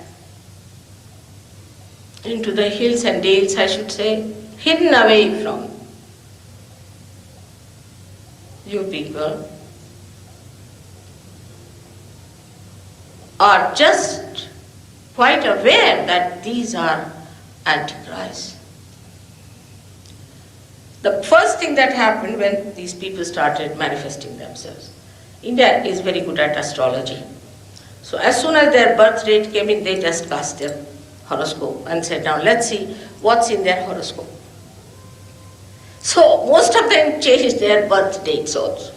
into the hills and dales, I should say, hidden away from you people, are just quite aware that these are antichrists. The first thing that happened when these people started manifesting themselves, India is very good at astrology. So as soon as their birth date came in, they just cast their horoscope and said, now let's see what's in their horoscope. So most of them changed their birth dates also.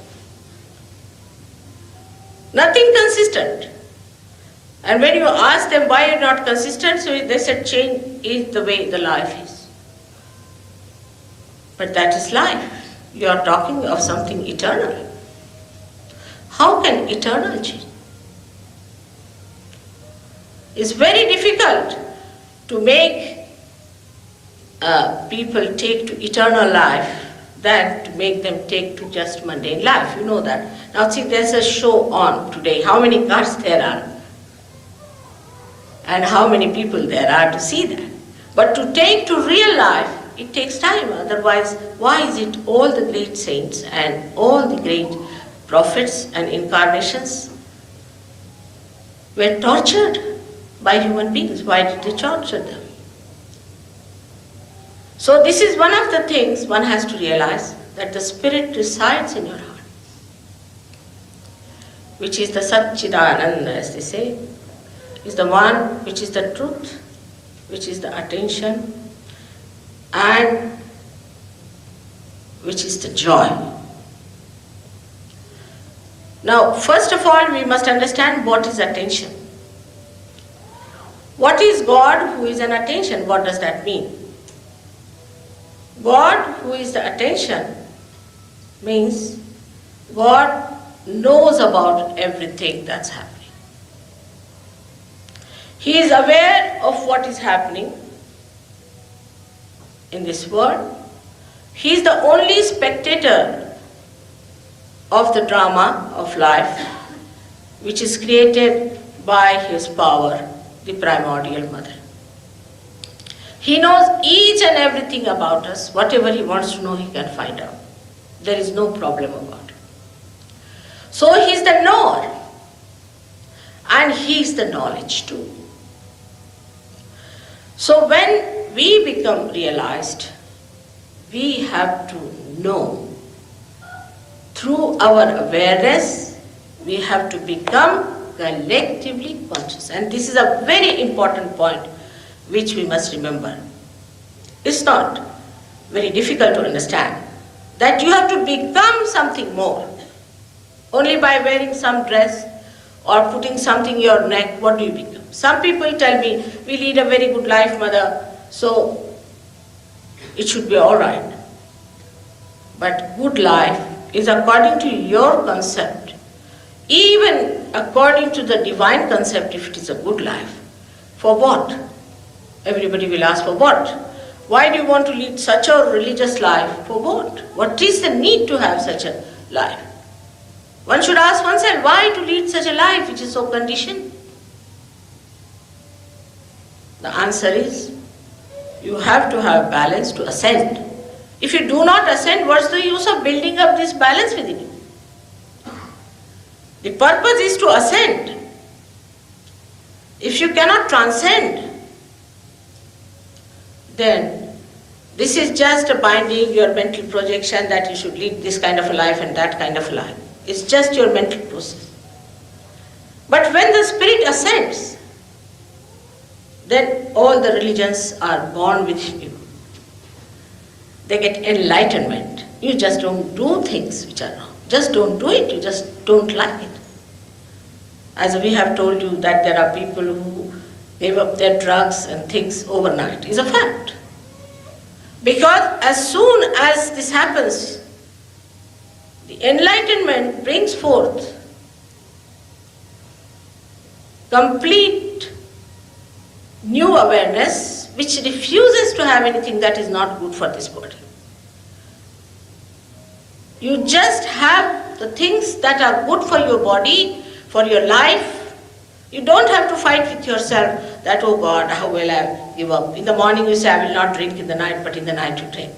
Nothing consistent. And when you ask them why you're not consistent, so they said change is the way the life is. But that is life. You are talking of something eternal. How can eternal change? It's very difficult to make people take to eternal life than to make them take to just mundane life. You know that. Now see, there's a show on today. How many cars there are? And how many people there are to see that. But to take to real life, it takes time. Otherwise, why is it all the great saints and all the great prophets and incarnations were tortured by human beings? Why did they torture them? So this is one of the things one has to realize, that the spirit resides in your heart, which is the Satchidananda, as they say, is the one which is the truth, which is the attention, and which is the joy. Now, first of all, we must understand what is attention. What is God who is an attention? What does that mean? God who is the attention means God knows about everything that's happening. He is aware of what is happening in this world. He is the only spectator of the drama of life, which is created by His power, the primordial mother. He knows each and everything about us. Whatever He wants to know, He can find out. There is no problem about it. So He is the knower, and He is the knowledge too. So when we become realized, we have to know. Through our awareness, we have to become collectively conscious. And this is a very important point which we must remember. It's not very difficult to understand that you have to become something more. Only by wearing some dress or putting something in your neck, what do you become? Some people tell me, we lead a very good life, mother, so it should be all right. But good life is according to your concept. Even according to the divine concept, if it is a good life. For what? Everybody will ask, for what? Why do you want to lead such a religious life? For what? What is the need to have such a life? One should ask oneself, why to lead such a life which is so conditioned? The answer is, you have to have balance to ascend. If you do not ascend, what's the use of building up this balance within you? The purpose is to ascend. If you cannot transcend, then this is just a binding your mental projection that you should lead this kind of a life and that kind of a life. It's just your mental process. But when the spirit ascends, then all the religions are born within you. They get enlightenment. You just don't do things which are wrong. Just don't do it. You just don't like it. As we have told you that there are people who gave up their drugs and things overnight. It's a fact. Because as soon as this happens, the enlightenment brings forth complete new awareness which refuses to have anything that is not good for this body. You just have the things that are good for your body, for your life. You don't have to fight with yourself that, oh God, how will I give up? In the morning you say, I will not drink in the night, but in the night you drink.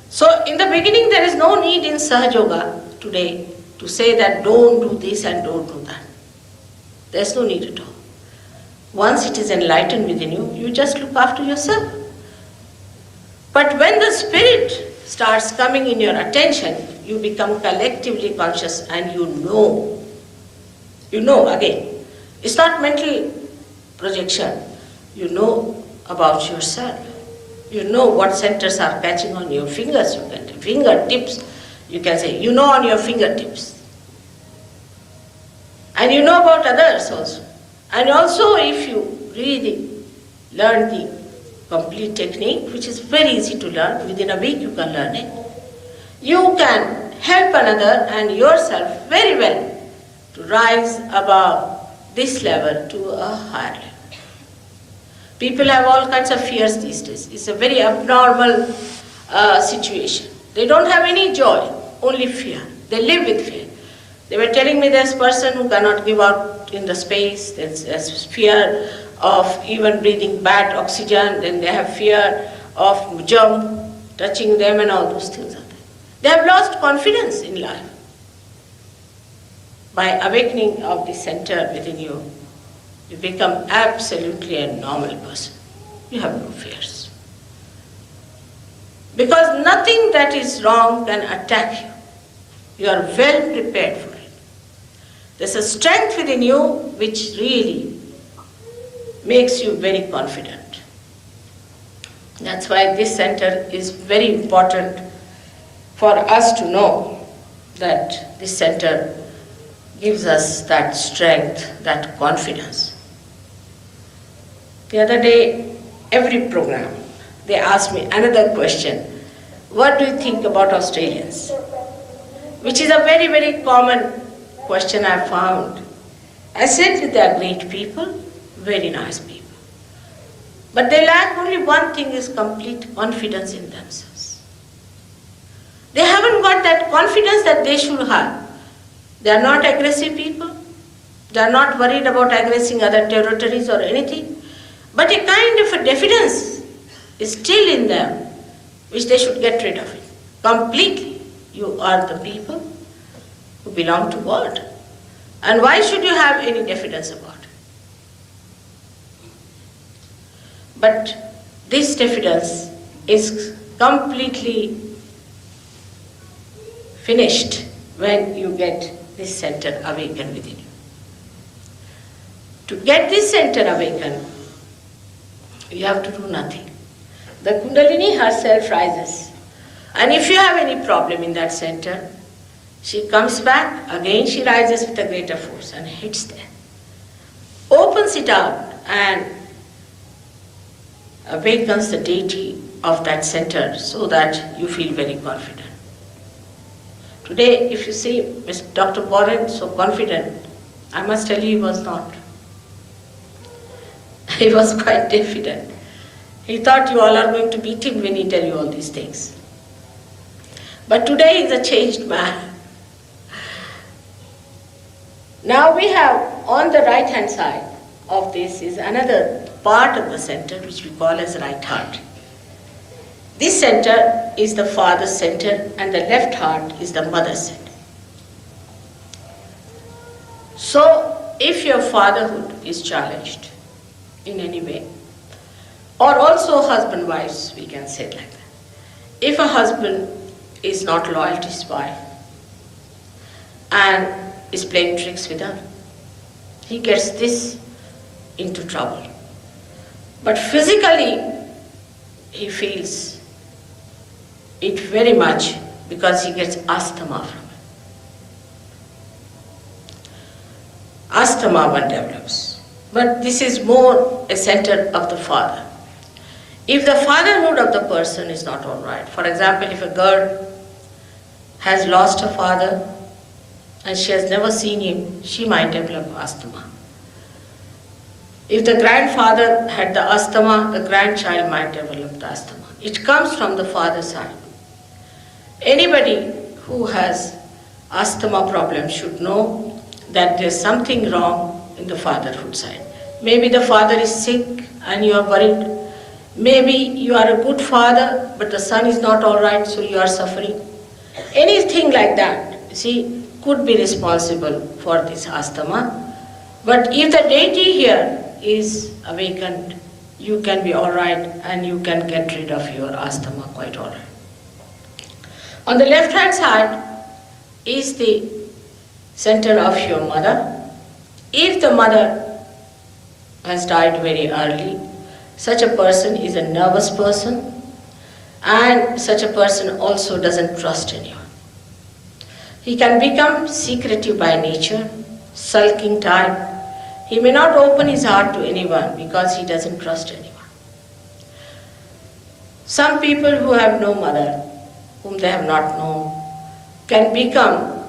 So in the beginning there is no need in Sahaja today to say that don't do this and don't do that. There's no need at all. Once it is enlightened within you, you just look after yourself. But when the spirit starts coming in your attention, you become collectively conscious and you know again, It's not mental projection. You know about yourself. You know what centers are catching on your fingers. You can fingertips. You can say, you know on your fingertips. And you know about others also. And also if you really learn the complete technique, which is very easy to learn, within a week you can learn it, you can help another and yourself very well to rise above this level to a higher level. People have all kinds of fears these days. It's a very abnormal situation. They don't have any joy, only fear. They live with fear. They were telling me there's a person who cannot give out in the space, there's fear of even breathing bad oxygen, then they have fear of germ touching them and all those things are there. They have lost confidence in life. By awakening of the center within you, you become absolutely a normal person. You have no fears. Because nothing that is wrong can attack you. You are well prepared for it. There's a strength within you which really makes you very confident. That's why this center is very important for us to know that this center gives us that strength, that confidence. The other day, every program, they asked me another question. What do you think about Australians? Which is a very, very common question I found. I said they are great people, very nice people. But they lack only one thing, is complete confidence in themselves. They haven't got that confidence that they should have. They are not aggressive people. They are not worried about aggressing other territories or anything. But a kind of a diffidence is still in them, which they should get rid of it completely. You are the people who belong to God. And why should you have any diffidence about it? But this diffidence is completely finished when you get this center awakened within you. To get this center awakened, you have to do nothing. The Kundalini herself rises. And if you have any problem in that center, she comes back, again she rises with a greater force and hits there. Opens it out and awakens the deity of that center so that you feel very confident. Today, if you see Mr. Dr. Boren so confident, I must tell you he was not. He was quite diffident. He thought you all are going to beat him when he tell you all these things. But today he is a changed man. Now we have on the right hand side of this is another part of the center which we call as right heart. This center is the father's center and the left heart is the mother's center. So if your fatherhood is challenged in any way, or also husband-wives, we can say like that. If a husband is not loyal to his wife and is playing tricks with her, he gets this into trouble. But physically, he feels it very much because he gets asthma from it. Asthma one develops. But this is more a center of the father. If the fatherhood of the person is not all right, for example, if a girl has lost her father and she has never seen him, she might develop asthma. If the grandfather had the asthma, the grandchild might develop the asthma. It comes from the father's side. Anybody who has asthma problem should know that there's something wrong in the fatherhood side. Maybe the father is sick and you are worried. Maybe you are a good father, but the son is not all right, so you are suffering. Anything like that, see, could be responsible for this asthma. But if the deity here is awakened, you can be all right and you can get rid of your asthma quite all right. On the left hand side is the center of your mother. If the mother has died very early. Such a person is a nervous person, and such a person also doesn't trust anyone. He can become secretive by nature, sulking type. He may not open his heart to anyone because he doesn't trust anyone. Some people who have no mother, whom they have not known, can become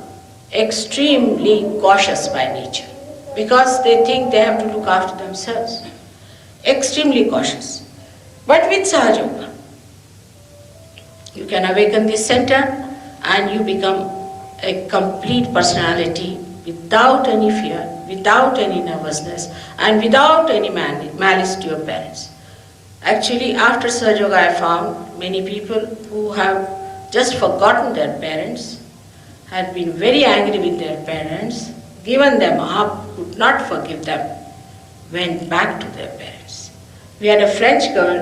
extremely cautious by nature because they think they have to look after themselves. Extremely cautious. But with Sahaja, you can awaken this center and you become a complete personality without any fear, without any nervousness, and without any malice to your parents. Actually, after Sahaja, I found many people who have just forgotten their parents, had been very angry with their parents, given them up, could not forgive them, went back to their parents. We had a French girl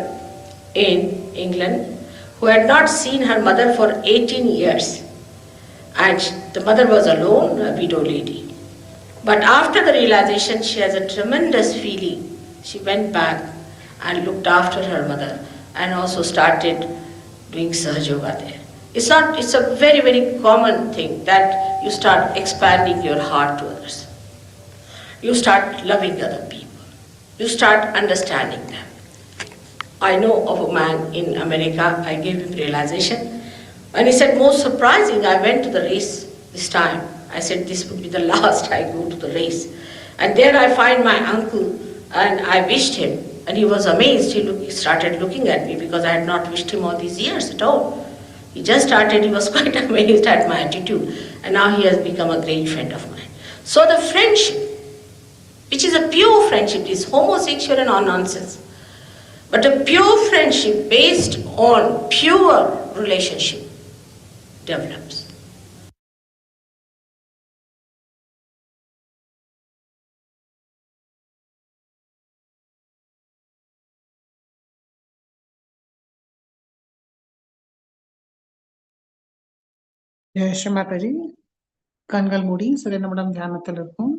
in England who had not seen her mother for 18 years. And the mother was alone, a widow lady. But after the realization, she has a tremendous feeling. She went back and looked after her mother and also started doing Sahaja there. It's a very, very common thing that you start expanding your heart to others. You start loving other people. You start understanding them. I know of a man in America, I gave him realization. And he said, most surprising, I went to the race this time. I said, this would be the last I go to the race. And there I find my uncle and I wished him. And he was amazed. He started looking at me because I had not wished him all these years at all. He just started, he was quite amazed at my attitude. And now he has become a great friend of mine. So the friendship, which is a pure friendship, is homosexual and all nonsense. But a pure friendship based on pure relationship develops. Jai Sri Mataji. கண்கள் மூடி சில நிமிடம் தியானத்தில் இருக்கும்.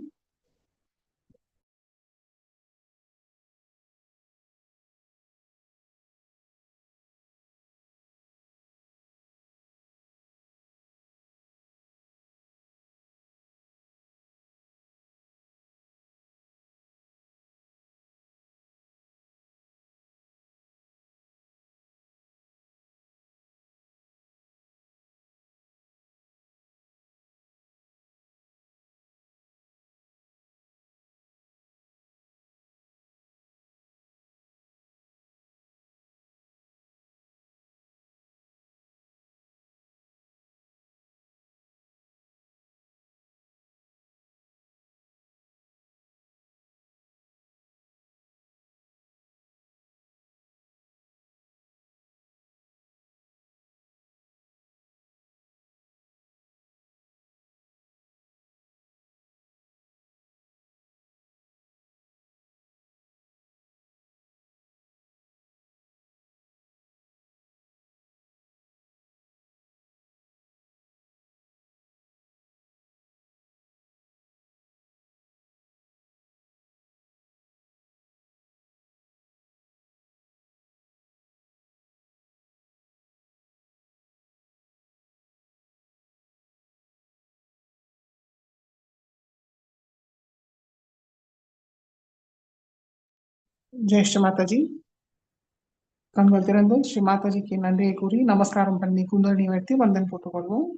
ஜெய் ஸ்ரீ மாதாஜி. கண்கள் திறந்து ஸ்ரீ மாதாஜிக்கு நன்றியை கூறி நமஸ்காரம் பண்ணி குண்டலினி வைத்து வந்தன் போட்டுக்கொள்வோம்.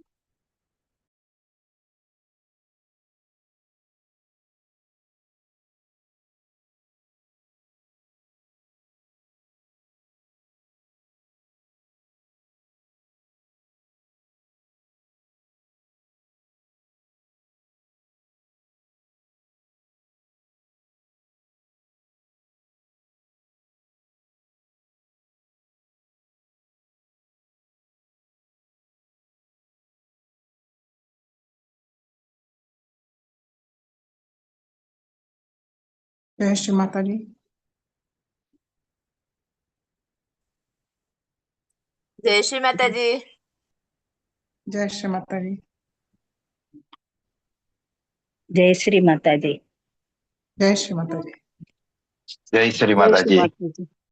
ஜெய் ஸ்ரீ மாதாஜி. जय श्री माता जी। ஜெய் ஸ்ரீ மாதாஜி. जय श्री माता जी। ஜெய் ஸ்ரீ மாதாஜி. जय श्री जय माता श्री जी। माता जी।